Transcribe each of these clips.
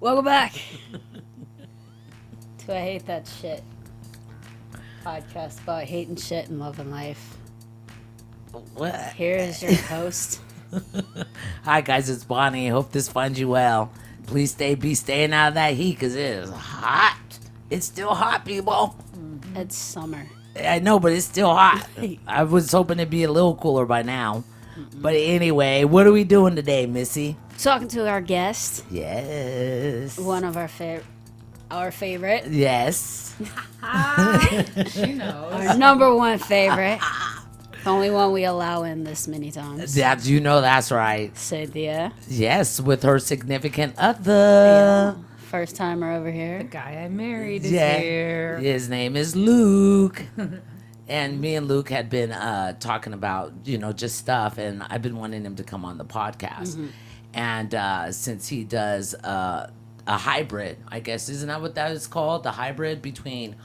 Welcome back to I Hate That Shit podcast about hating shit and loving life. What? Here is your host. Hi guys, it's Bonnie. Hope this finds you well. Please be staying out of that heat because it is hot. It's still hot, people. It's summer. I know, but it's still hot. I was hoping it'd be a little cooler by now. But anyway, what are we doing today, Missy? Talking to our guest, Yes. one of our favorite, Yes. She knows. our number one favorite, the only one we allow in this many times. That's right. Cynthia, Yes, with her significant other. first timer over The here. guy I married is Yeah. here. His name is Luke. And me and Luke had been talking about, just stuff. And I've been wanting him to come on the podcast. Mm-hmm. And since he does a hybrid, I guess, isn't that what that is called? The hybrid between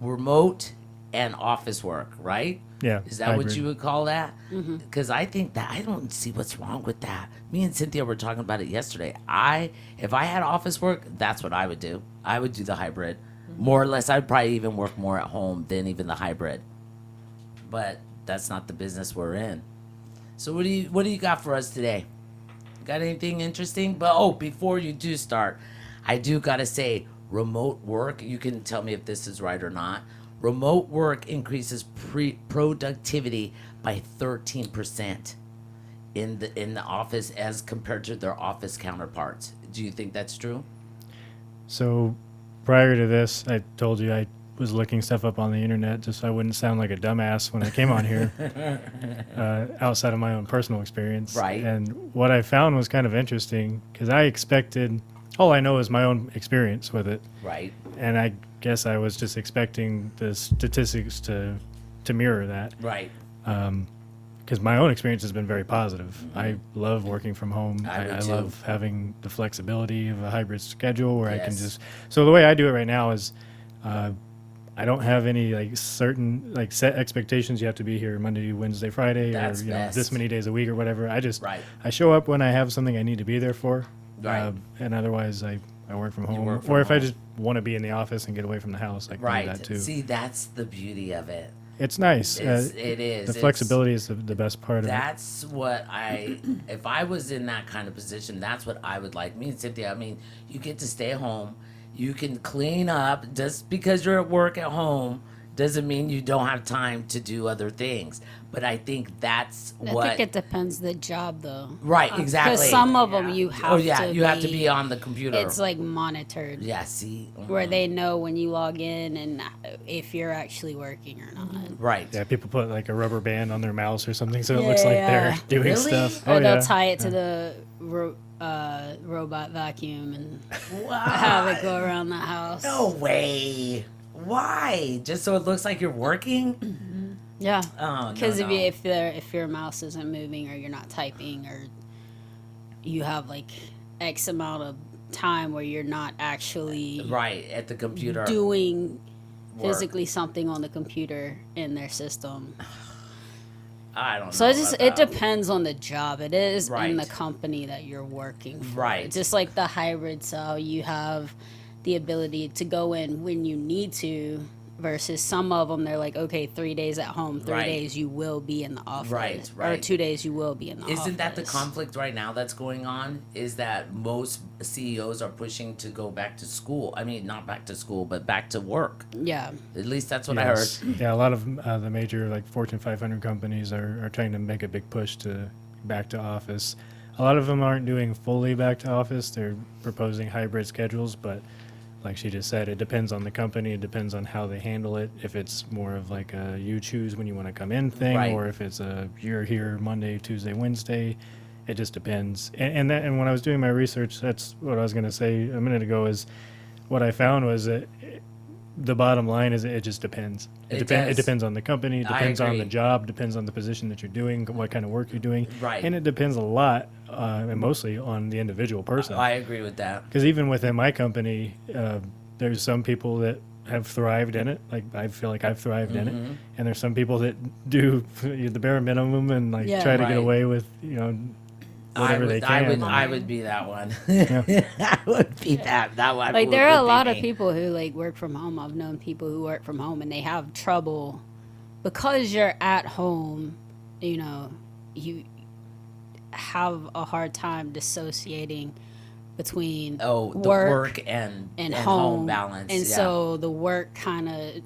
remote and office work, right? Yeah. Is that what hybrid. you would call that? Mm-hmm. Because I think that I don't see what's wrong with that. Me and Cynthia were talking about it yesterday. If I had office work, that's what I would do. I would do the hybrid. More or less, I'd probably even work more at home than even the hybrid. But that's not the business we're in. So what do you got for us today? Got anything interesting? But before you do start, I do gotta say, remote work. You can tell me if this is right or not. Remote work increases productivity by 13% in the office as compared to their office counterparts. Do you think that's true? So prior to this, I told you I was looking stuff up on the internet just so I wouldn't sound like a dumbass when I came on here, outside of my own personal experience. Right. And what I found was kind of interesting because I expected, all I know is my own experience with it. Right. And I guess I was just expecting the statistics to mirror that. Right. Because my own experience has been very positive. I love working from home. I do I too. love having the flexibility of a hybrid schedule where I can Yes. just. So the way I do it right now is, I don't have any certain set expectations. You have to be here Monday, Wednesday, Friday, That's or best. this many days a week or whatever. I Right. show up when I have something I need to be there for. Right. And otherwise I work from home. work from or if I home. just want to be in the office and get away from the house, I can do Right. that too. See, that's the beauty of it. It's nice. It is. The It's- flexibility is the best part of it. That's what if I was in that kind of position, that's what I would like. Me and Cynthia, I mean, you get to stay home. You can clean up. Just because you're at work at home doesn't mean you don't have time to do other things. But I think that's I what. think it depends the job though. Right, exactly. Because some of them you have you have to be on the computer. It's like monitored. Yeah, see? Where they know when you log in and if you're actually working or not. Right. Yeah, people put a rubber band on their mouse or something so it looks like they're Yeah. doing Really? stuff. Or they'll yeah. tie it to the robot vacuum and Wow. have it go around the house. No way. Why? Just so it looks like you're working? Yeah. Oh, no, Because no. if your mouse isn't moving or you're not typing or you have X amount of time where you're not actually Right, at the computer. doing Work. physically something on the computer in their system. I don't know. So it about that. depends on the job it is Right. and the company that you're working for. Right. Just like the hybrid, so you have the ability to go in when you need to versus some of them they're like, okay, 3 days at home, 3 Right. days you will be in the office. Right, Or right. 2 days you will be in the office. Isn't that the conflict right now that's going on? Is that most CEOs are pushing to go back to school. I mean, not back to school, but back to work. Yeah. At least that's what Yes. I heard. Yeah, a lot of the major Fortune 500 companies are trying to make a big push to back to office. A lot of them aren't doing fully back to office. They're proposing hybrid schedules, but like she just said, it depends on the company. It depends on how they handle it. If it's more of a you choose when you want to come in thing, Right. or if it's a you're here Monday, Tuesday, Wednesday. It just depends. And when I was doing my research, that's what I was going to say a minute ago. Is what I found was that the bottom line is it just depends. It It does. depends on the company. It I depends on the agree. job. Depends on the position that you're doing. What kind of work you're doing. Right. And it depends a lot, and mostly on the individual person. I agree with that. Because even within my company, there's some people that have thrived in it. Like I feel like I've thrived in it, and there's some people that do the bare minimum and Yeah. try to Right. get away with whatever they can. I would be that one. Yeah. I would be that one. Like there are a lot of people who like work from home. I've known people who work from home and they have trouble because you're at home. You know, you have a hard time dissociating between the work and home balance, and so the work kind of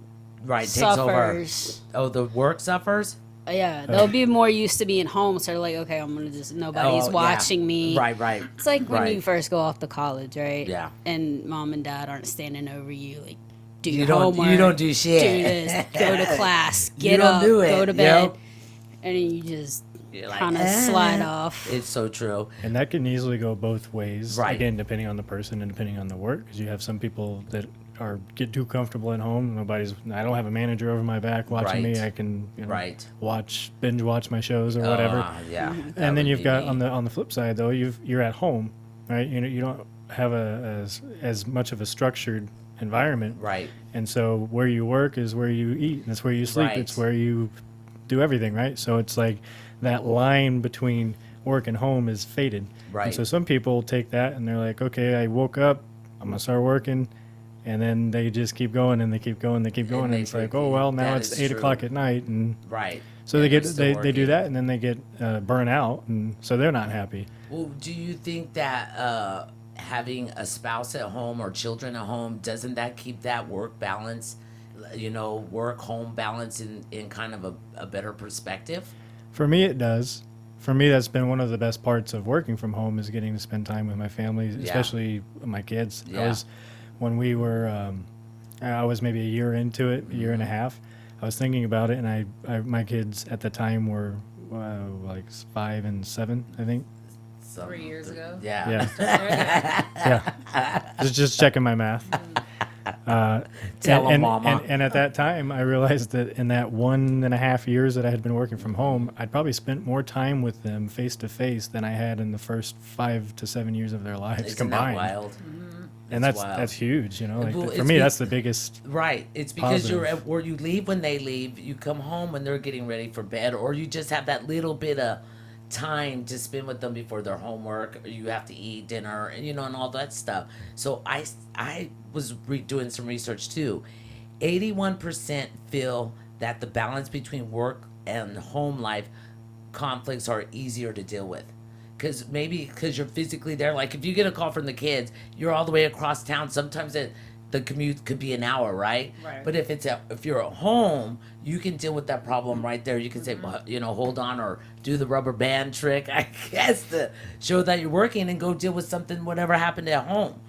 takes suffers. over. Oh, the work suffers. Yeah, they'll be more used to being home, so they're like, okay, I'm gonna just nobody's watching me. Right. It's like when Right. you first go off to college, right? Yeah. And mom and dad aren't standing over you, like, do You your homework. you don't do shit. Do this. Go to class. You Get don't up. do it, Go to bed. yep. And then you just You're like, kind of slide off. It's so true. And that can easily go both ways. Right. Again, depending on the person and depending on the work, because you have some people that get too comfortable at home. I don't have a manager over my back watching Right. me. I can binge watch my shows or whatever. Yeah. And then you've got on the flip side though, you're at home, right? You don't have as much of a structured environment, Right. and so where you work is where you eat, and it's where you sleep. Right. It's where you do everything, right? So it's like that line between work and home is faded. Right. And so some people take that and they're like, okay, I woke up, I'm gonna start working, and then they just keep going and they keep going, they keep going, and they it's like, forget- oh well, now that it's is 8 true. o'clock at night, and Right. so Yeah, they they're get still they do working. that, and then they get burnt out, and so they're not happy. Well, do you think that having a spouse at home or children at home, doesn't that keep that work balance, work home balance in kind of a better perspective? For me, it does. For me, that's been one of the best parts of working from home is getting to spend time with my family, especially my kids. Yeah. When we were, I was maybe a year into it, a year and a half. I was thinking about it, and my kids at the time were like 5 and 7, I think. 3 years ago. Yeah. Yeah, yeah. Just checking my math. Tell 'em, and, mama. and at that time, I realized that in that 1.5 years that I had been working from home, I'd probably spent more time with them face to face than I had in the first 5 to 7 years of their lives Isn't combined. that wild? And It's that's wild. huge, Like, Well, for it's me, be- that's the biggest. Right. It's because you're Positive. at where you leave when they leave, you come home when they're getting ready for bed, or you just have that little bit of time to spend with them before their homework, or you have to eat dinner, and all that stuff. So I was doing some research too. 81% feel that the balance between work and home life conflicts are easier to deal with. Because you're physically there. Like if you get a call from the kids, you're all the way across town. Sometimes the commute could be an hour, right? Right. But if you're at home, you can deal with that problem right there. You can say, well, hold on, or do the rubber band trick, I guess, to show that you're working and go deal with something, whatever happened at home.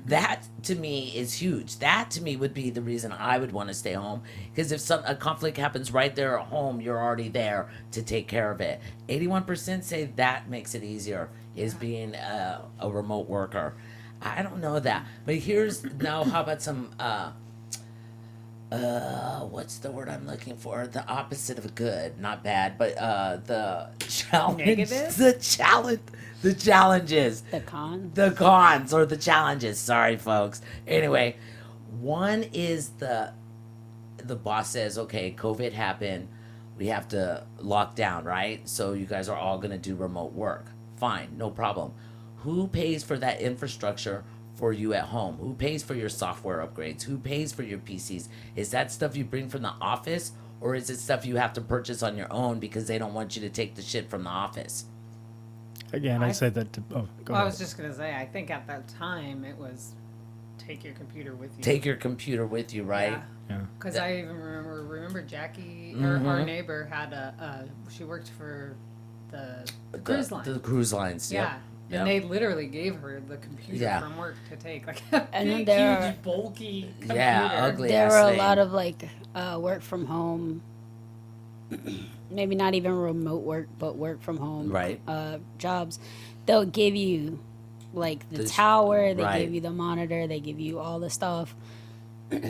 That to me is huge. That to me would be the reason I would want to stay home, because if a conflict happens right there at home, you're already there to take care of it. 81% say that makes it easier, is being a remote worker. I don't know that, but how about some what's the word I'm looking for? The opposite of good, not bad, but the challenge, Negative? the challenges. The con. The cons or the challenges. Sorry, folks. Anyway, one is the boss says, okay, COVID happened. We have to lock down, right? So you guys are all going to do remote work. Fine, no problem. Who pays for that infrastructure for you at home? Who pays for your software upgrades? Who pays for your PCs? Is that stuff you bring from the office, or is it stuff you have to purchase on your own because they don't want you to take the shit from the office? Again, I I- said that. Go I ahead. was just gonna say, I think at that time it was take your computer with you. Take your computer with you, right? Yeah. Because I even remember Jackie, Mhm. our neighbor had she worked for the cruise line. The cruise lines. Yeah. Yep. And they literally gave her the computer Yeah. from work to take, like a And then big, there huge, bulky computer. Yeah, ugly. There ass were a thing. lot of like work from home, maybe not even remote work, but work from home Right. Jobs. They'll give you like the The sh- tower, they right. give you the monitor, they give you all the stuff,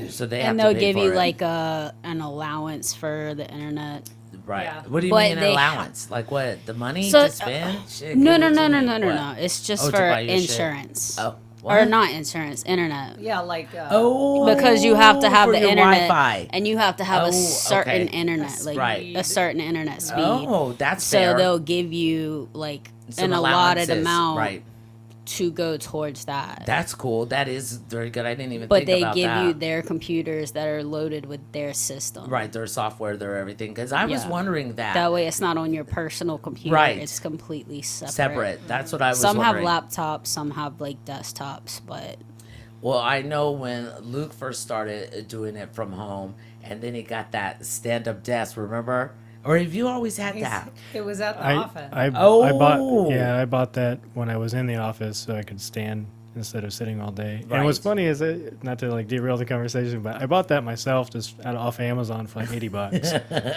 So they have and to they'll pay give for you it. like an allowance for the internet. Right. Yeah. What do you But mean an they- allowance? Like what? The money So, to spend? Shit, No, give no, it no, to no, me. no, no, What? no. It's just Oh, to for buy your shit. insurance. Oh. or not insurance, internet. Yeah, like Because you have to have for the your internet, Wi-Fi. and you have to have Oh, a certain okay. internet, like Right. a certain internet speed. Oh, that's So fair. they'll give you like Some an allotted allowances, amount right? to go towards that. That's cool. That is very good. I didn't even But think they about give that. you their computers that are loaded with their system. Right, their software, their everything. Because I was Yeah. wondering that. That way, it's not on your personal computer. Right. It's completely separate. Separate. That's what I was Some wondering. have laptops, some have like desktops, but Well, I know when Luke first started doing it from home, and then he got that stand-up desk. Remember? Or have you always had that? it was at the I office. I Oh. I bought that when I was in the office so I could stand instead of sitting all day. Right. And what's funny is not to like derail the conversation, but I bought that myself just off Amazon for like $80.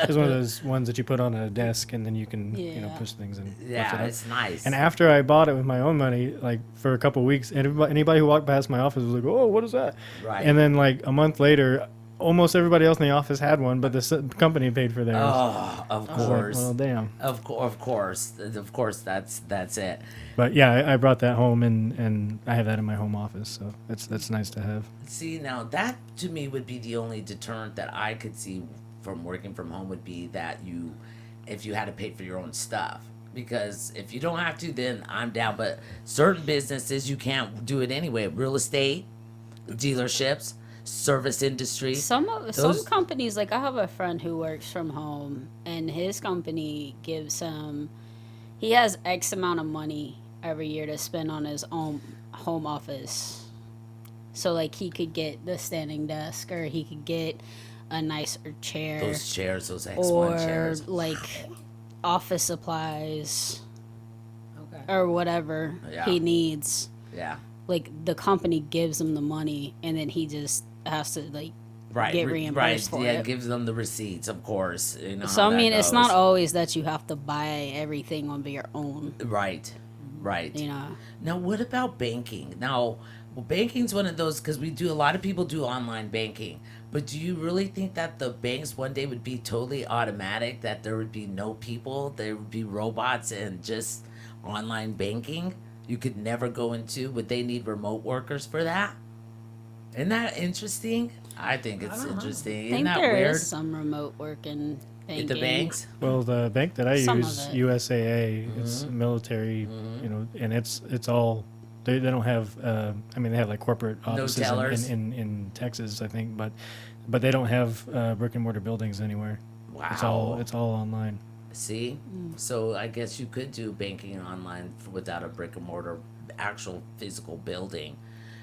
It's one of those ones that you put on a desk and then you can Yeah. push things and lift it Yeah, up. it's nice. And after I bought it with my own money, like for a couple of weeks, anybody who walked past my office was like, "Oh, what is that?" Right. And then like a month later, almost everybody else in the office had one, but the company paid for theirs. Oh, of I was like, course. well, damn. Of course, that's it. But yeah, I brought that home and I have that in my home office, so that's nice to have. See, now that to me would be the only deterrent that I could see from working from home would be that if you had to pay for your own stuff. Because if you don't have to, then I'm down. But certain businesses, you can't do it anyway. Real estate, dealerships, service industry. some Those- companies, like I have a friend who works from home, and his company gives him, he has X amount of money every year to spend on his own home office. So like he could get the standing desk, or he could get a nicer chair, Those chairs, those X1 or chairs. like office supplies Okay. or whatever Yeah. he needs. Yeah. Like the company gives him the money, and then he just has to like Right. get reimbursed for yeah, it. gives them the receipts, of course. You know So how I that mean, it's not goes. always that you have to buy everything on your own. Right. Right. You know, Now, what about banking? Now, well, banking's one of those because a lot of people do online banking. But do you really think that the banks one day would be totally automatic? That there would be no people, there would be robots and just online banking? You could never go into. Would they need remote workers for that? Isn't that interesting? I think it's don't know. interesting. I Isn't think that there weird? is some remote work in banking. At the banks? Well, the bank that I Some of use, it. USAA, it's military, and it's all they don't have. I mean, they have like corporate offices tellers? in Texas, I think, but they don't have brick and mortar buildings anywhere. Wow. It's all online. See? So I guess you could do banking online without a brick and mortar actual physical building,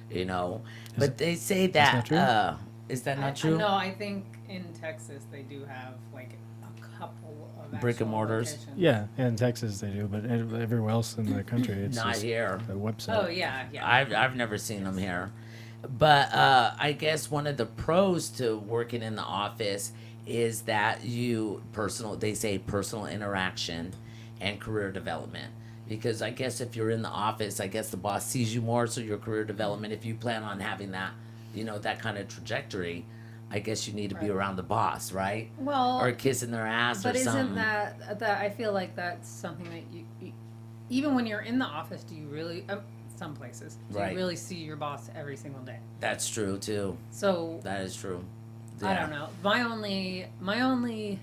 you know? But they say that not true? is that not true? No, I think in Texas they do have like a couple of Brick and actual mortars? locations. Yeah, in Texas they do, but everywhere else in the country, it's Not just here. a website. Oh yeah, yeah. I've never seen them here. But I guess one of the pros to working in the office is that they say personal interaction and career development. Because I guess if you're in the office, I guess the boss sees you more, so your career development, if you plan on having that, that kind of trajectory, I guess you need to be Right. around the boss, right? Well, Or kissing their ass but or isn't something. that I feel like that's something that you even when you're in the office, do you really? Some places, do Right. you really see your boss every single day? That's true too. So That is true. I don't know. My only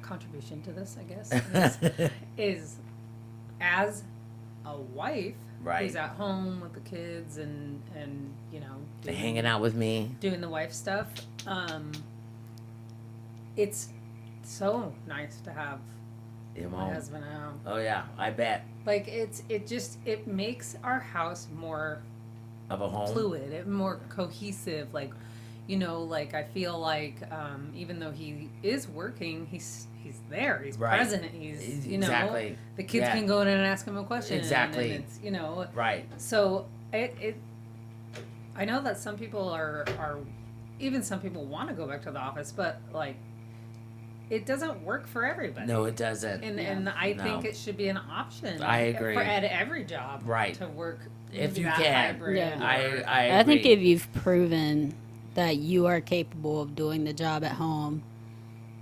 contribution to this, I guess, is as a wife Right. who's at home with the kids and They hanging out with me. doing the wife stuff. It's so nice to have You my know? husband at home. Oh yeah, I bet. Like it makes our house more Of a home. fluid, more cohesive. Like I feel like even though he is working, he's there. He's Right. present. He's Exactly. the kids Yeah. can go in and ask him a question. Exactly. And it's Right. so it. I know that some people are even some people want to go back to the office, but like it doesn't work for everybody. No, it doesn't. And I No. think it should be an option. I agree. at every job. Right. To work If maybe you that can. hybrid Yeah. I I think agree. if you've proven that you are capable of doing the job at home,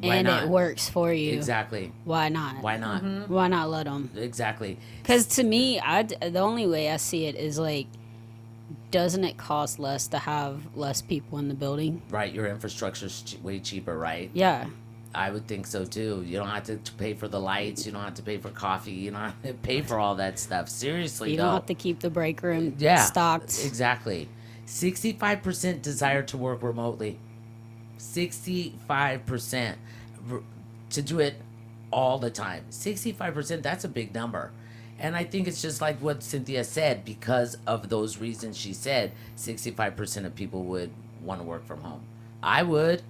Why and not? it works for you. Exactly. Why not? Why not? Why not let them? Exactly. Because to me, the only way I see it is like, doesn't it cost less to have less people in the building? Right. Your infrastructure's way cheaper, right? Yeah. I would think so too. You don't have to pay for the lights. You don't have to pay for coffee. You don't have to pay for all that stuff. Seriously, You though. don't have to keep the break room Yeah, stocked. exactly. 65% desire to work remotely. 65% to do it all the time. 65%, that's a big number. And I think it's just like what Cynthia said, because of those reasons she said, 65% of people would want to work from home. I would.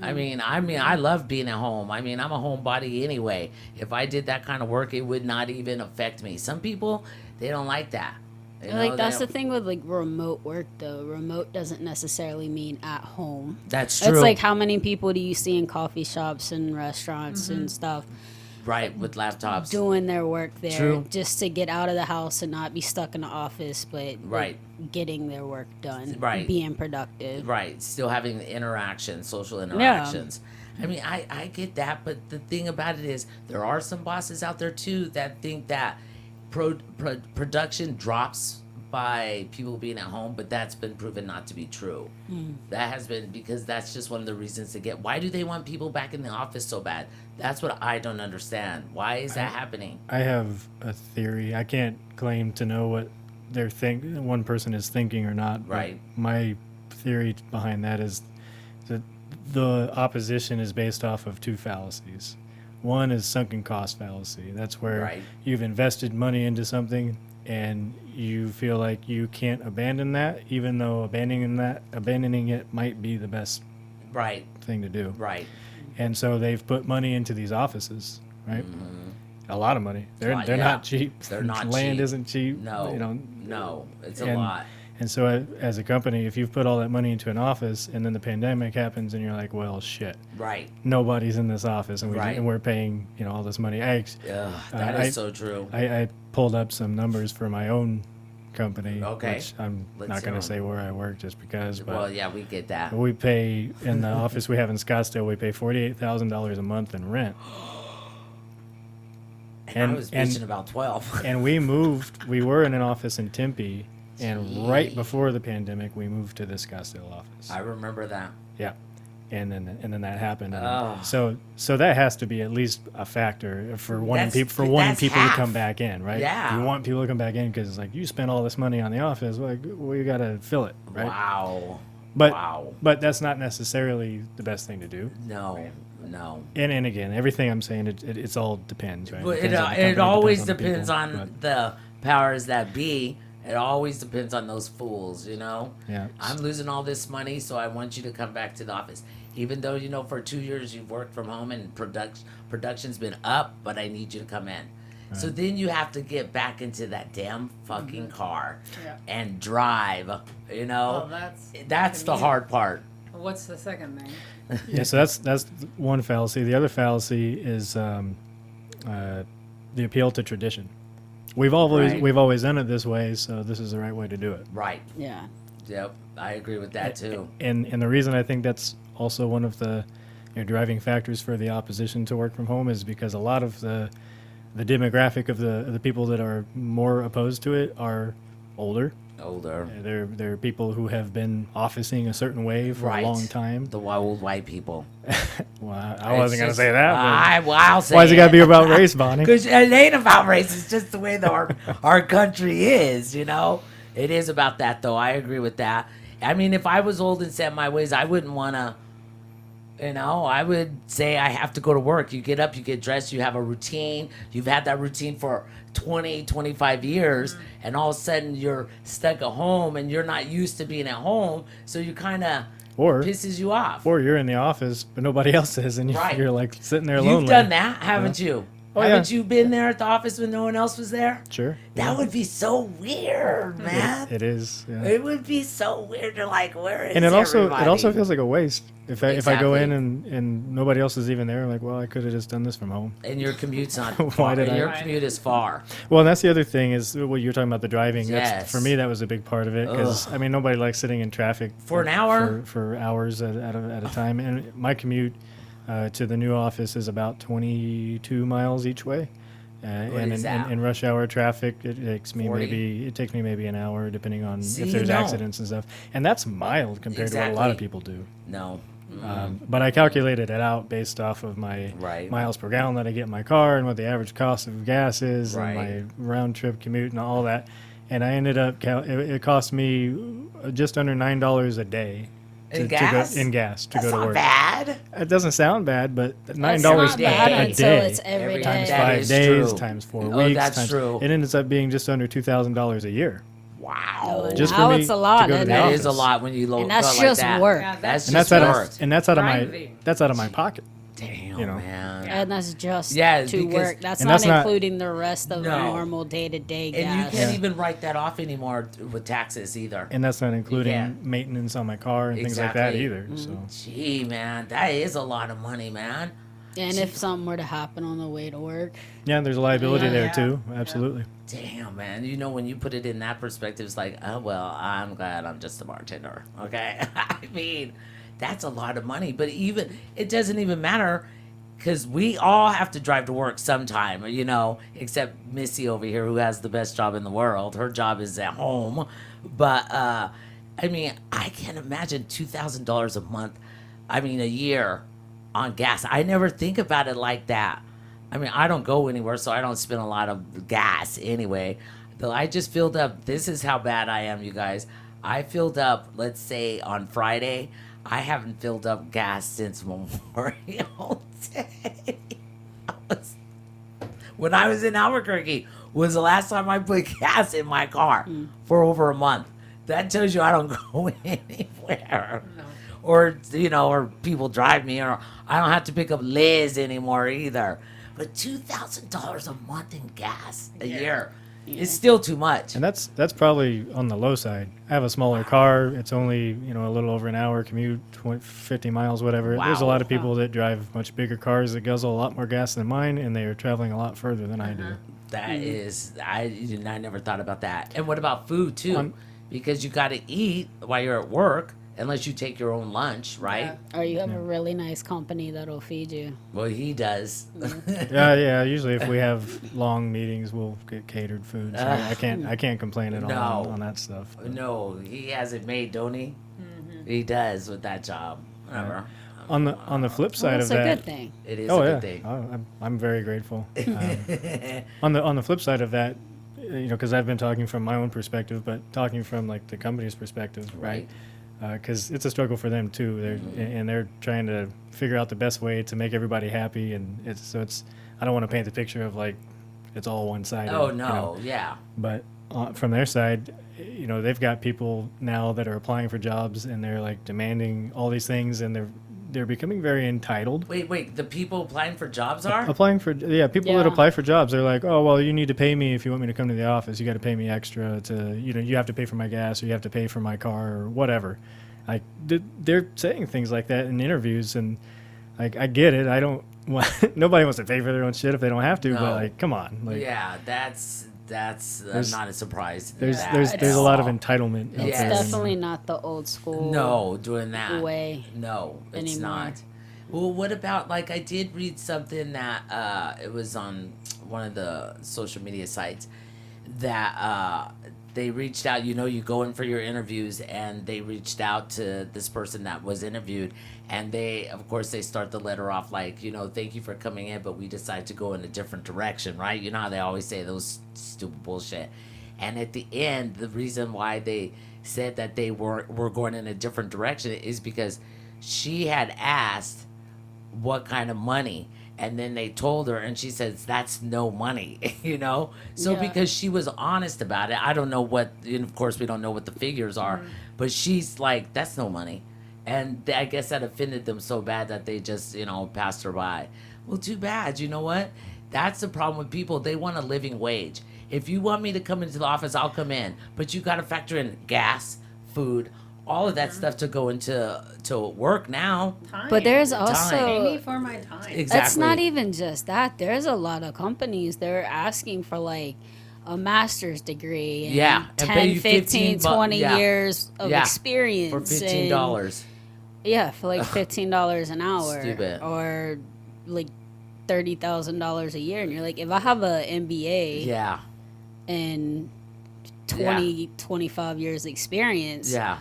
I mean, I love being at home. I mean, I'm a homebody anyway. If I did that kind of work, it would not even affect me. Some people, they don't like that. You know, Like, that's they the thing with like remote work, though. Remote doesn't necessarily mean at home. That's true. It's like, how many people do you see in coffee shops and restaurants and stuff Right, with laptops. doing their work there True. just to get out of the house and not be stuck in the office, but Right. getting their work done, Right. being productive. Right, still having interactions, social interactions. I mean, I get that, but the thing about it is, there are some bosses out there too that think that production drops by people being at home, but that's been proven not to be true. That has been, because that's just one of the reasons to get. Why do they want people back in the office so bad? That's what I don't understand. Why is that happening? I have a theory. I can't claim to know what one person is thinking or not. but Right. My theory behind that is that the opposition is based off of two fallacies. One is sunken cost fallacy. That's where Right. you've invested money into something and you feel like you can't abandon that, even though abandoning it might be the best Right, thing to do. right. And so they've put money into these offices, right? A lot of money. They're Lot, they're yeah. not cheap. They're not Land cheap. isn't cheap. No, You know, no, it's a and- lot. And so as a company, if you've put all that money into an office and then the pandemic happens and you're like, well, shit, Right. nobody's in this office and Right. we're paying, all this money. Ugh, that is I- so true. I pulled up some numbers for my own company. Okay. Which I'm Let's not hear going 'em. to say where I work just because, but Well, yeah, we get that. we pay in the office we have in Scottsdale, we pay $48,000 a month in rent. And I was and- bitching about 12. And we were in an office in Tempe, and right before the pandemic, we moved to the Scottsdale office. I remember that. Yeah. And then that happened. And Oh. so that has to be at least a factor for wanting That's- people that's to half. come back in, right? Yeah. You want people to come back in because it's like you spent all this money on the office, like we got to fill it, right? Wow. But Wow. but that's not necessarily the best thing to do. No, no. And again, everything I'm saying, it's all depends, right? But Depends on the company, it always the depends people, on but, the powers that be. It always depends on those fools, you know? yeah. I'm losing all this money, so I want you to come back to the office. Even though, for 2 years you've worked from home and production's been up, but I need you to come in. So then you have to get back into that damn fucking car Yeah. and drive, Well, That's the hard part. What's the second thing? Yeah, so that's one fallacy. The other fallacy is the appeal to tradition. We've always done it this way, so this is the right way to do it. Right. Yeah. Yep. I agree with that too. And the reason I think that's also one of the driving factors for the opposition to work from home is because a lot of the demographic of the people that are more opposed to it are older. Older. They're people who have been officing a certain way for Right. a long time. The old white people. Well, I wasn't going to It's say just- that. I'll say Why does it got to be about race, Bonnie? Because it ain't about race. It's just the way our country is, It is about that, though. I agree with that. I mean, if I was old and set my ways, I wouldn't want to, I would say I have to go to work. You get up, you get dressed, you have a routine. You've had that routine for 20, 25 years, and all of a sudden you're stuck at home and you're not used to being at home, so you kind of Or pisses you off. or you're in the office, but nobody else is, and Right. you're like sitting there You've lonely. done that, haven't you? Oh, Haven't yeah. you been there at the office when no one else was there? Sure. That would be so weird, man. It is. Yeah. It would be so weird to where is And it also everybody? feels like a waste if I go Exactly. in and nobody else is even there. Like, well, I could have just done this from home. And your commute's not Why far. did I- Your Right. commute is far. Well, and that's the other thing is what you're talking about, the driving. Yes. For me, that was a big part of it because Ugh. I mean, nobody likes sitting in traffic For an hour? for hours at a time. And my commute to the new office is about 22 miles each way. And is that? in rush hour traffic, it takes me 40? maybe an hour, depending on See, if there's no. accidents and stuff. And that's mild compared to what a lot of Exactly. people do. No. But I calculated it out based off of my Right. miles per gallon that I get in my car and what the average cost of gas is Right. and my round trip commute and all that. And I ended up it cost me just under $9 a day In to gas? go in gas to That's go to not work. bad. It doesn't sound bad, but That's $9 not day. bad a until day it's every day. times That 5 is days true. times 4 Oh, weeks. that's times, true. It ends up being just under $2,000 a year. Wow. Just now for me it's a lot, to go to and the That office. is a lot when you load And that's like just that. work. Yeah, That's And that's just out work. of and that's out of my Driving. pocket. Damn, you know. man. And that's just Yeah, to because- work. That's and not that's not- including the rest of No. normal day-to-day And gas. you can't Yeah. even write that off anymore with taxes either. And that's not including can't. maintenance on my car and things like that Exactly. either. So Gee, man, that is a lot of money, man. And if something were to happen on the way to work, yeah, there's a liability Yeah. there Yeah. too. Absolutely. Damn, man. You know, when you put it in that perspective, it's like, oh, well, I'm glad I'm just a bartender. Okay. I mean, that's a lot of money. But even, it doesn't even matter because we all have to drive to work sometime, you know, except Missy over here who has the best job in the world. Her job is at home. But, I mean, I can't imagine $2,000 a month, I mean, a year on gas. I never think about it like that. I mean, I don't go anywhere, so I don't spend a lot of gas anyway. Though I just filled up. This is how bad I am, you guys. I filled up, let's say on Friday. I haven't filled up gas since Memorial Day. When I was in Albuquerque was the last time I put gas in my car for over a month. That tells you I don't go anywhere. No. Or, you know, or people drive me, or I don't have to pick up Liz anymore either. But $2,000 a month in gas a year is still too much. And that's probably on the low side. I have a smaller car. It's only, a little over an hour commute, 50 miles, whatever. There's a lot of Wow. people that drive much bigger cars that guzzle a lot more gas than mine, and they are traveling a lot further than I do. That is, I never thought about that. And what about food too? On- Because you got to eat while you're at work, unless you take your own lunch, right? or you have a really nice company that'll feed you. Well, he does. Yeah. Usually, if we have long meetings, we'll get catered food. So I can't complain at all No. on that stuff. but- No, he has it made, don't he? He does with that job. Whatever. On the flip Well, side that's of a that, good thing. It is oh a yeah, good thing. I'm very grateful. On the flip side of that, because I've been talking from my own perspective, but talking from like the company's perspective, right? Because it's a struggle for them too. They're trying to figure out the best way to make everybody happy, and it's. I don't want to paint the picture of like it's all one sided. Oh no, yeah. But from their side, they've got people now that are applying for jobs, and they're like demanding all these things, and they're becoming very entitled. Wait. The people applying for jobs are? Applying for people that Yeah. apply for jobs, they're like, oh well, you need to pay me if you want me to come to the office. You got to pay me extra to you have to pay for my gas, or you have to pay for my car, or whatever. Like they're saying things like that in interviews, and like I get it. I don't. Nobody wants to pay for their own shit if they don't have to. No. But like, come on. Like, Yeah, that's There's- not a surprise. there's that there's at there's a lot of all. entitlement. out It's Yes. there. definitely not the old school No, doing that. way. No, it's anymore. not. Well, what about, like, I did read something that it was on one of the social media sites that they reached out. You go in for your interviews, and they reached out to this person that was interviewed, and they, of course, they start the letter off like, thank you for coming in, but we decided to go in a different direction, right? You know how they always say those stupid bullshit. And at the end, the reason why they said that they were going in a different direction is because she had asked what kind of money, and then they told her, and she says that's no money. So Yeah. because she was honest about it, I don't know what, and of course we don't know what the figures are, but she's like, that's no money. And I guess that offended them so bad that they just passed her by. Well, too bad. You know what, that's the problem with people. They want a living wage. If you want me to come into the office, I'll come in, but you got to factor in gas, food, all of that stuff to go into work now. Time. But there's Pay also me for my time. Exactly. That's not even just that. There's a lot of companies they're asking for like a master's degree and Yeah, and 10, pay you 15, 15 20 yeah. years of Yeah, experience. for $15. Yeah, for like $15 an hour, Stupid. or like $30,000 a year, and you're like, if I have a MBA Yeah. and 25 years experience, Yeah.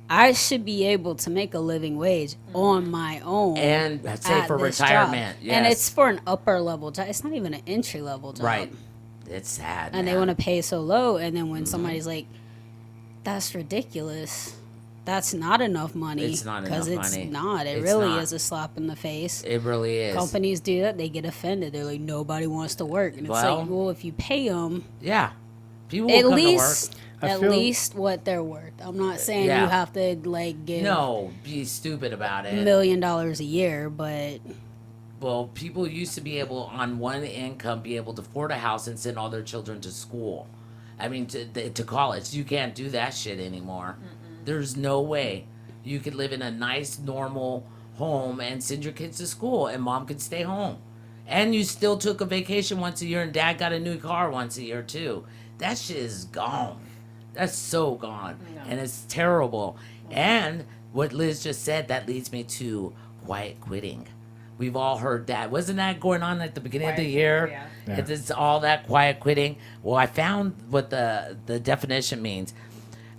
I should be able to make a living wage on my own. And say at for this retirement. job. Yes. And it's for an upper level job. It's not even an entry level job. Right. It's sad. And they man. want to pay so low. And then when somebody's like, that's ridiculous. That's not enough money. It's not enough Because it's money. not. It It's really not. is a slap in the face. It really is. Companies do that. They get offended. They're like, nobody wants to work. And it's Well, like, well, if you pay them, Yeah. People will at come least... to work. I At feel- least what they're worth. I'm not saying Yeah. you have to like give No, be stupid about $1 it. million a year, but Well, people used to be able, on one income, be able to afford a house and send all their children to school. I mean, to college. You can't do that shit anymore. There's no way you could live in a nice, normal home and send your kids to school, and mom could stay home. And you still took a vacation once a year, and dad got a new car once a year, too. That shit is gone. That's so gone. No. And it's terrible. And what Liz just said, that leads me to quiet quitting. We've all heard that. Wasn't that going on at the beginning of the Quiet, year? yeah. Yeah. It's all that quiet quitting. Well, I found what the definition means.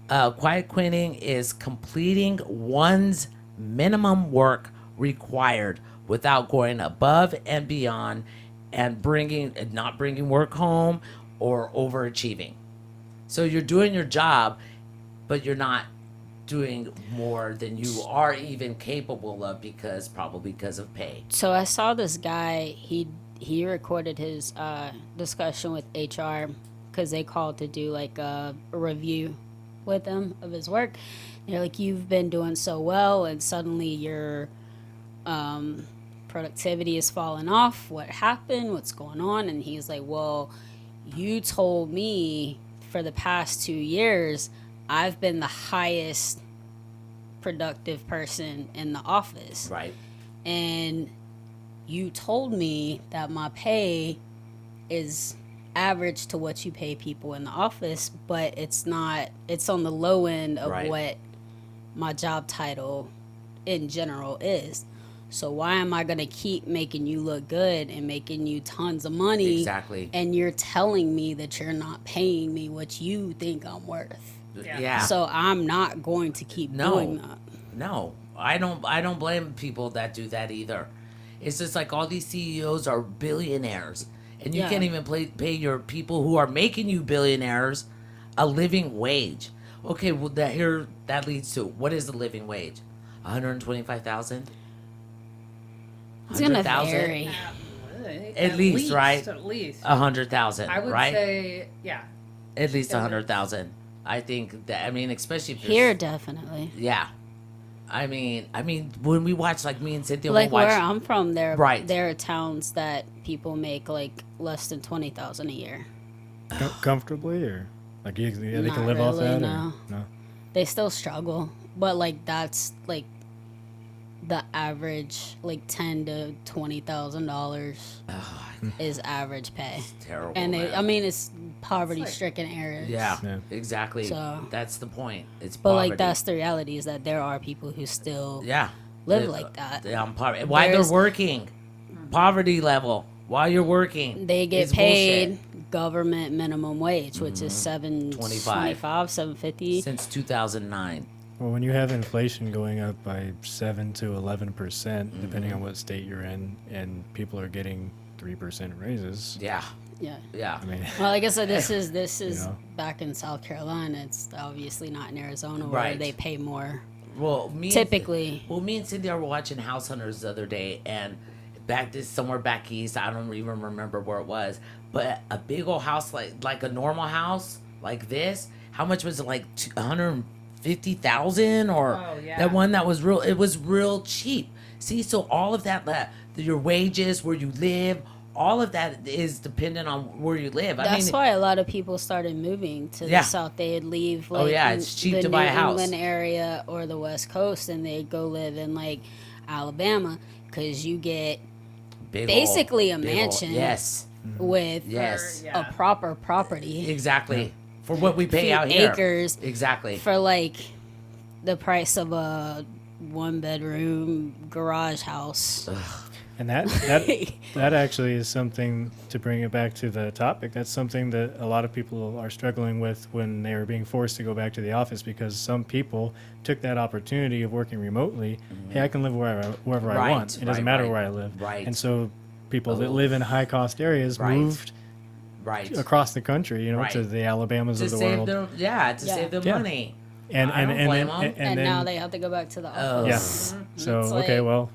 Quiet quitting is completing one's minimum work required without going above and beyond and not bringing work home or overachieving. So you're doing your job, but you're not doing more than you are even capable of probably because of pay. so I saw this guy. He recorded his discussion with HR because they called to do like a review with him of his work. They're like, you've been doing so well, and suddenly your productivity is falling off. What happened? What's going on? And he's like, well, you told me for the past 2 years I've been the highest productive person in the office. Right. And you told me that my pay is average to what you pay people in the office, but it's not, it's on the low end of Right. what my job title in general is. So why am I going to keep making you look good and making you tons of money? Exactly. And you're telling me that you're not paying me what you think I'm worth. Yeah. So I'm not going to keep doing that. No, I don't blame people that do that either. It's just like all these CEOs are billionaires, and you Yeah. can't even pay your people who are making you billionaires a living wage. Okay, well that leads to, what is the living wage? 125,000. It's going to vary. At least, right? At least. 100,000. I would right? say, yeah. At least at 100,000. I think that. I mean, especially if you're Here, definitely. Yeah. I mean, when we watch, like me and Cynthia, Like we'll watch. where I'm from, Right. there are towns that people make like less than 20,000 a year. Comfortably, or like they Not can live off really, that? no. Or, no. They still struggle, but like that's like the average, like $10,000 to $20,000 is average pay. Terrible. And man. I mean, it's poverty-stricken areas. Yeah, Yeah. exactly. So- That's the point. It's But poverty. like that's the reality, is that there are people who still yeah live like that. They're on poverty. Why There's- they're working? Poverty level. While you're working, they get is paid bullshit. government minimum wage, which is $7.25, $7.50. Since 2009. Well, when you have inflation going up by 7 to 11%, depending Mm-hmm. on what state you're in, and people are getting 3% raises, Yeah, Yeah. yeah. I mean, Well, like I said, this is know? back in South Carolina. It's obviously not in Arizona where Right. they pay more. Well, me Typically. me and Cynthia were watching House Hunters the other day, and somewhere back east, I don't even remember where it was, but a big old house like a normal house like this. How much was it? Like 150,000, or Oh, yeah. that one that was real? It was real cheap. See, so all of that, your wages, where you live, all of that is dependent on where you live. That's why a lot of people started moving to Yeah. the South. They'd leave Oh, like yeah, it's cheap the to buy a New house. England area or the West Coast, and they'd go live in like Alabama because you get big basically a big mansion. Yes, with yes, Yeah. a proper property. exactly. For what we pay Few out here. acres Exactly. for like the price of a one bedroom garage house. And that actually is something, to bring it back to the topic, that's something that a lot of people are struggling with when they are being forced to go back to the office, because some people took that opportunity of working remotely. Hey, I can live wherever I Right, want. It doesn't right, matter right, where I live. right. And so people that Oh. live in high cost areas Right. moved Right. across the country, to Right. the Alabamas To of the save world. their Yeah. save their Yeah. money. And I don't blame them. And then, now they have to go back to the Oh. office. so It's okay, like- well,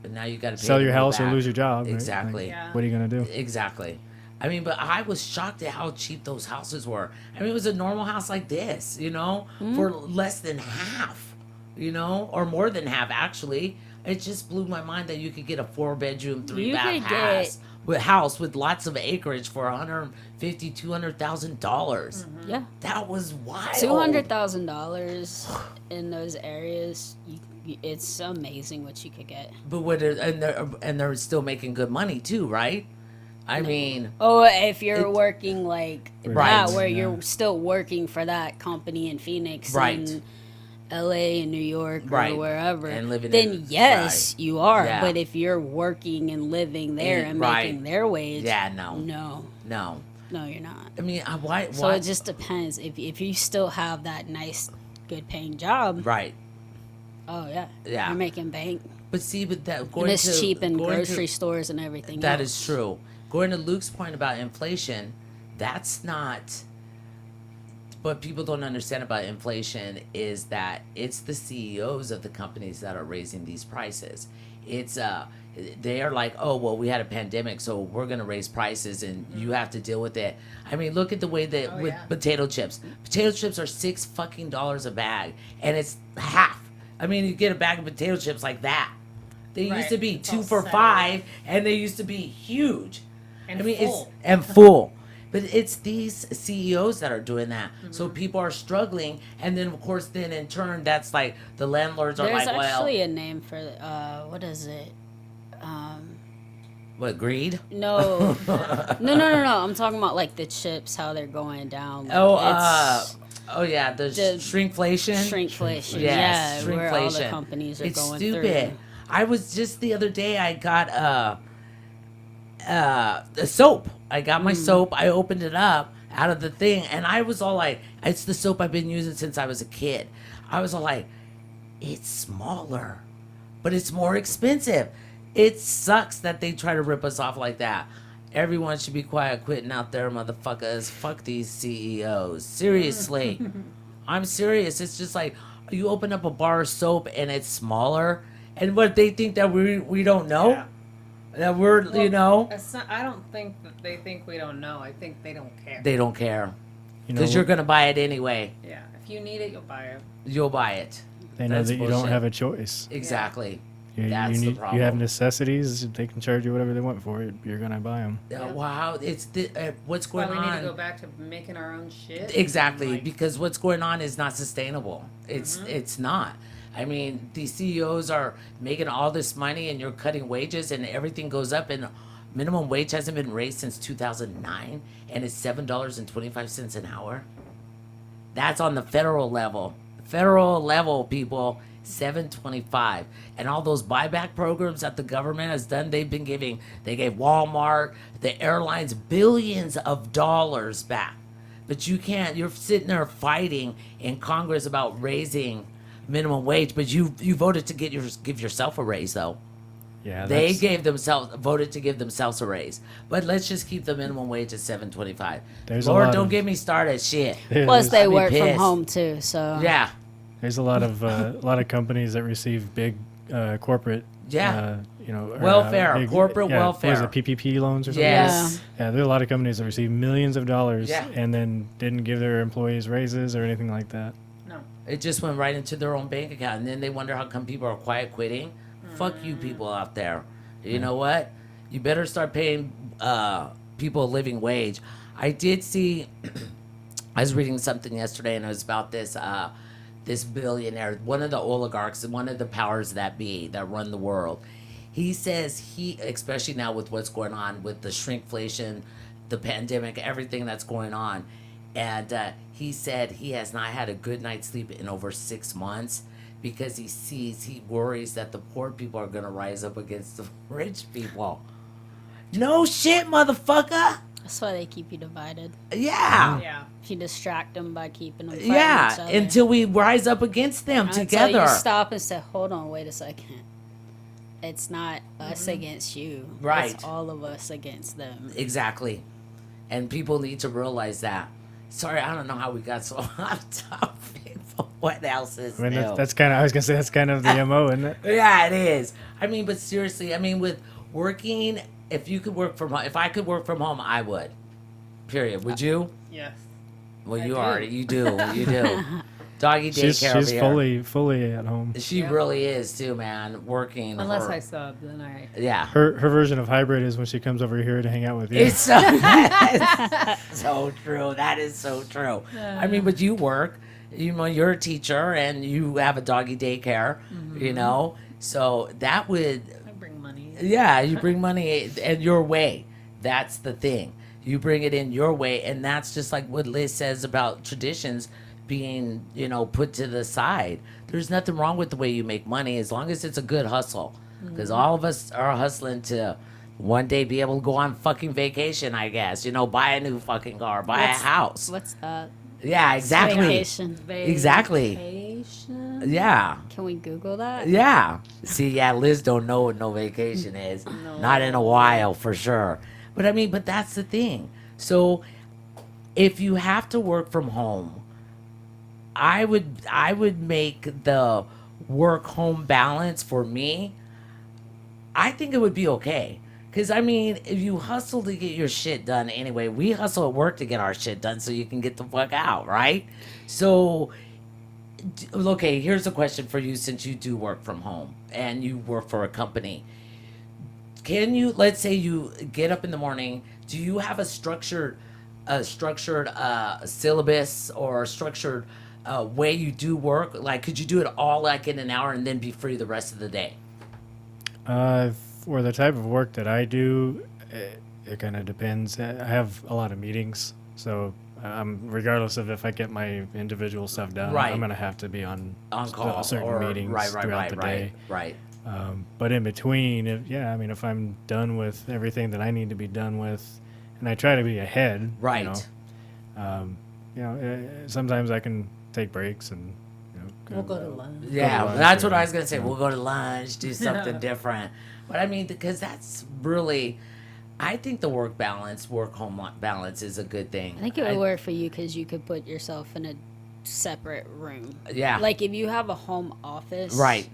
But now you got to sell your house or lose your job. right? Exactly. Yeah. What are you gonna do? Exactly. I mean, but I was shocked at how cheap those houses were. I mean, it was a normal house like this, for less than half, or more than half, actually. It just blew my mind that you could get a 4-bedroom, 3-bath house with lots of acreage for $150,000, $200,000. Yeah. That was wild. $200,000 in those areas, it's amazing what you could get. But and they're still making good money too, right? I mean, Oh, if you're It- working like Right. that, where Yeah. you're still working for that company in Phoenix, Right. and LA and New York Right. or wherever, And living then in- yes, you are. Yeah. But if you're working and living there and Right. making their wage, yeah, no, no, you're not. I mean, why? So it just depends. If you still have that nice, good paying job, right. oh yeah, Yeah. you're making bank. But see, but that And going it's to cheap in going to- grocery stores and everything. That else. is true. Going to Luke's point about inflation, that's not. What people don't understand about inflation is that it's the CEOs of the companies that are raising these prices. It's they are like, oh well, we had a pandemic, so we're gonna raise prices, and you have to deal with it. I mean, look at the way that with yeah. potato chips. Potato chips are $6 a bag, and it's half. I mean, you get a bag of potato chips like that. They used Right. to be It's 2 all for set. $5, and they used to be huge. And I mean, full. it's and full. But it's these CEOs that are doing that. So people are struggling, and then of course, then in turn, that's like the landlords are There's like, well, actually a name for what is it? what, greed? No, no. I'm talking about like the chips, how they're going down. Like, Oh yeah, the shrinkflation. shrinkflation. Yes, Yeah, where all the shrinkflation. companies are It's going stupid. through. I was just the other day. I got the soap. I got my soap. I opened it up out of the thing, and I was all like, "It's the soap I've been using since I was a kid." I was all like, "It's smaller, but it's more expensive." It sucks that they try to rip us off like that. Everyone should be quiet, quitting out there, motherfuckers. Fuck these CEOs. Seriously. I'm serious. It's just like you open up a bar of soap and it's smaller, and what they think that we don't know, Yeah. that we're It's not, I don't think that they think we don't know. I think they don't care. they don't care You know, because you're gonna buy it anyway. Yeah. If you need it, you'll buy it. You'll buy it. they know That's that you bullshit. don't have a choice. Exactly. You That's the need, problem. you have necessities. They can charge you whatever they want for it. You're gonna buy them. Wow. It's what's That's why going we on. need to go back to making our own shit. Exactly, Like, because what's going on is not sustainable. It's not. I mean, the CEOs are making all this money, and you're cutting wages, and everything goes up, and minimum wage hasn't been raised since 2009, and it's $7.25 an hour. That's on the federal level. Federal level, people. $7.25, and all those buyback programs that the government has done, they gave Walmart, the airlines, billions of dollars back. But you're sitting there fighting in Congress about raising minimum wage, but you voted to give yourself a raise though. Yeah, They that's- voted to give themselves a raise. But let's just keep the minimum wage at $7.25. There's a Lord, lot don't of- get me started. Shit. Plus, they I'd be work from pissed. home too, so Yeah. There's a lot of companies that receive big corporate Yeah. or, Welfare, corporate What welfare. is it, PPP loans or something? Yes. Yeah, there are a lot of companies that receive millions of dollars Yeah. and then didn't give their employees raises or anything like that. No. It just went right into their own bank account, and then they wonder how come people are quiet quitting. Fuck you, people out there. You know what? You better start paying people a living wage. I did see. I was reading something yesterday, and it was about this billionaire, one of the oligarchs, one of the powers that be that run the world. He says especially now with what's going on with the shrinkflation, the pandemic, everything that's going on, And he said he has not had a good night's sleep in over 6 months because he worries that the poor people are going to rise up against the rich people. No shit, motherfucker. That's why they keep you divided. Yeah. Yeah. If you distract them by keeping them fighting each Yeah, other. until we rise up against them Until together. you stop and say, hold on, wait a second. It's not us against you. Right. It's all of us against them. Exactly. And people need to realize that. Sorry, I don't know how we got so off topic, but what else is I mean, new? that's kind of, I was going to say, that's kind of the MO, isn't it? Yeah, it is. I mean, but seriously, I mean, with working, if I could work from home, I would. Period. Would you? Yes. Well, I you do. are. You do. You do. Doggy daycare She's over here. fully at home. She Yep. really is too, man. Working. Unless her- I sub, then I. Yeah. Her version of hybrid is when she comes over here to hang out with you. It's so, that's so true. That is so true. I mean, but you work. You know, you're a teacher and you have a doggy daycare. You know, so that would. I bring money. Yeah, you bring money in your way. That's the thing. You bring it in your way, and that's just like what Liz says about traditions being, you know, put to the side. There's nothing wrong with the way you make money as long as it's a good hustle. Because all of us are hustling to one day be able to go on fucking vacation, I guess. You know, buy a new fucking car, buy a house. What's that? Yeah, exactly. Vacation. Exactly. Vacation? Yeah. Can we Google that? Yeah. See, yeah, Liz don't know what no vacation is. No. Not in a while, for sure. But I mean, but that's the thing. So if you have to work from home, I would make the work home balance for me. I think it would be okay. Because, I mean, if you hustle to get your shit done anyway, we hustle at work to get our shit done so you can get the fuck out, right? So, okay, here's a question for you since you do work from home and you work for a company. Can you, let's say you get up in the morning, do you have a structured syllabus or a structured way you do work? Like, could you do it all like in an hour and then be free the rest of the day? For the type of work that I do, it kind of depends. I have a lot of meetings, so regardless of if I get my individual stuff done, Right. I'm gonna have to be on Call certain or meetings right, throughout the day. right. But in between, if I'm done with everything that I need to be done with, and I try to be ahead, Right. sometimes I can take breaks and We'll go to lunch. Yeah, lunch that's what or- I was gonna say. We'll go to lunch, do something different. But I mean, because that's really, I think the work home balance is a good thing. I think it would work for you because you could put yourself in a separate room. Yeah. Like if you have a home office. Right.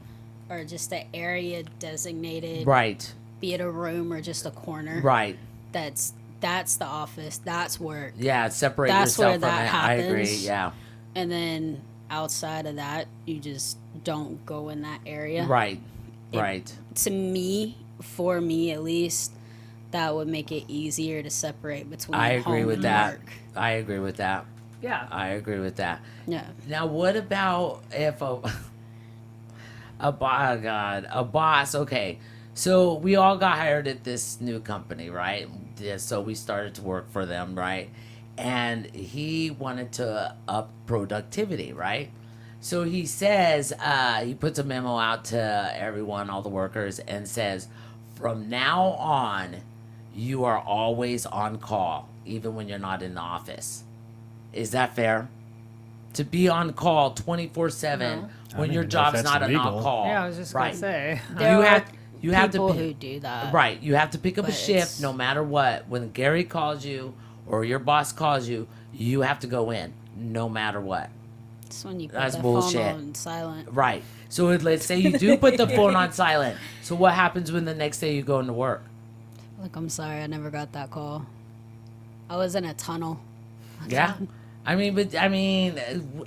Or just an area designated. Right. Be it a room or just a corner. Right. That's the office. That's work. Yeah, separate That's yourself where from that it. I agree. happens. Yeah. And then outside of that, you just don't go in that area. Right. It- Right. To me, for me at least, that would make it easier to separate between I agree home with and that. work. I agree with that. Yeah. I agree with that. Yeah. Now, what about if a boss? Okay, so we all got hired at this new company, right? Yeah, so we started to work for them, right? And he wanted to up productivity, right? So he says, he puts a memo out to everyone, all the workers, and says, from now on, you are always on call, even when you're not in the office. Is that fair? To be on call 24/7 No. I when don't your even know if job's that's not an on legal. call. Yeah, I was just right. gonna say. There are You have to people be- who do that. Right. You have to pick up a But shift it's- no matter what. When Gary calls you or your boss calls you, you have to go in no matter what. It's when you put That's the bullshit. phone on silent. Right. So let's say you do put the phone on silent. So what happens when the next day you go into work? Like, I'm sorry, I never got that call. I was in a tunnel. Yeah. I mean,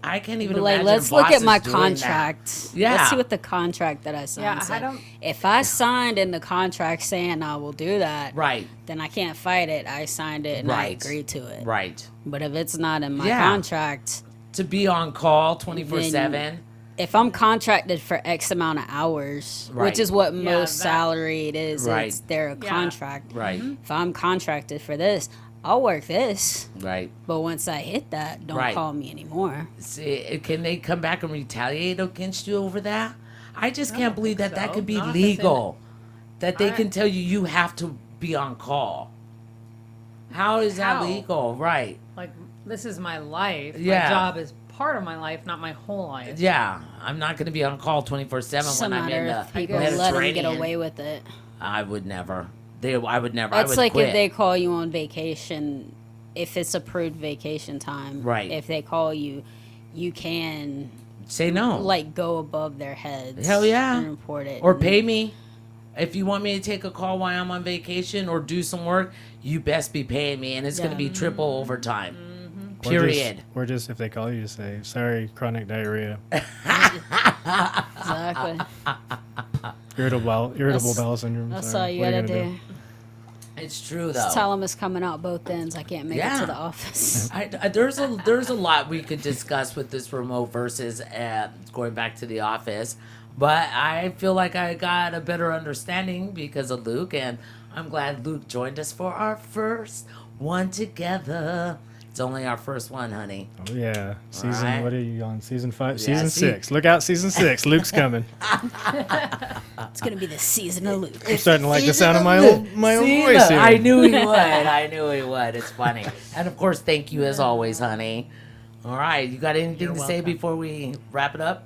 I can't even But like, imagine let's look at bosses my doing that. contract. Yeah. Let's see what the contract that I signed Yeah, I said. don't- If I signed in the contract saying I will do that, Right. then I can't fight it. I signed it and I Right. agreed to it. Right. But if it's not in my Yeah. contract, To be on call 24/7. if I'm contracted for X amount of hours, Right. which is what Yeah, most that- salary it is, Right. it's their Yeah. contract. Right. If I'm contracted for this, I'll work this, Right. but once I hit that, don't Right. call me anymore. See, can they come back and retaliate against you over that? I just I can't don't believe think that so. could be Not if it's in- legal. That they I- can tell you have to be on call. How is that How? legal? Right. Like, this is my life. Yeah. My job is part of my life, not my whole life. Yeah, I'm not going to be on call 24/7 Just when a I'm in matter the if people guess. let them get Mediterranean. away with it. I would never. I would never. I It's would like quit. if they call you on vacation, if it's approved vacation time. Right. If they call you, you can Say no. like go above their heads. Hell yeah. And report it. Or And pay me. If you want me to take a call while I'm on vacation or do some work, you best be paying me, and it's going to be Yeah. triple overtime. Or Period. or just if they call you, say, sorry, chronic diarrhea, Exactly. irritable That's- bowel syndrome. That's sorry. all you What are gotta do. It's true though. Just tell them it's coming out both ends. I can't make it Yeah. to the office. There's a lot we could discuss with this remote versus going back to the office, but I feel like I got a better understanding because of Luke, and I'm glad Luke joined us for our first one together. It's only our first one, honey. Oh yeah, season. Alright. What are you on? Season 5, Yeah, season see- 6. Look out, season 6. Luke's coming. It's gonna be the season of Luke. I'm starting to like the Season sound of of my Luke. own my own See, voice look, here. I knew he would. I knew he would. It's funny. And of course, thank you as always, honey. All right, you got anything You're to say welcome. before we wrap it up?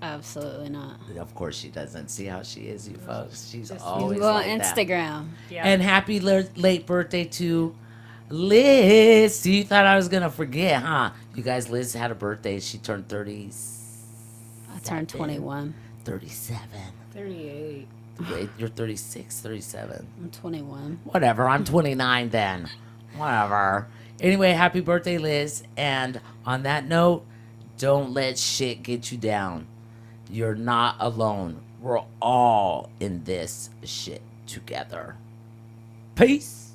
Absolutely not. Of course she doesn't. See how she is, you folks. She's Just- You always can go on like that. Instagram. Yeah. And happy late birthday to Liz. So you thought I was gonna forget, huh? You guys, Liz had a birthday. She turned 30. I turned 21. 37. 38. Wait, you're 36, 37. I'm 21. Whatever. I'm 29 then. Whatever. Anyway, happy birthday, Liz. And on that note, don't let shit get you down. You're not alone. We're all in this shit together. Peace.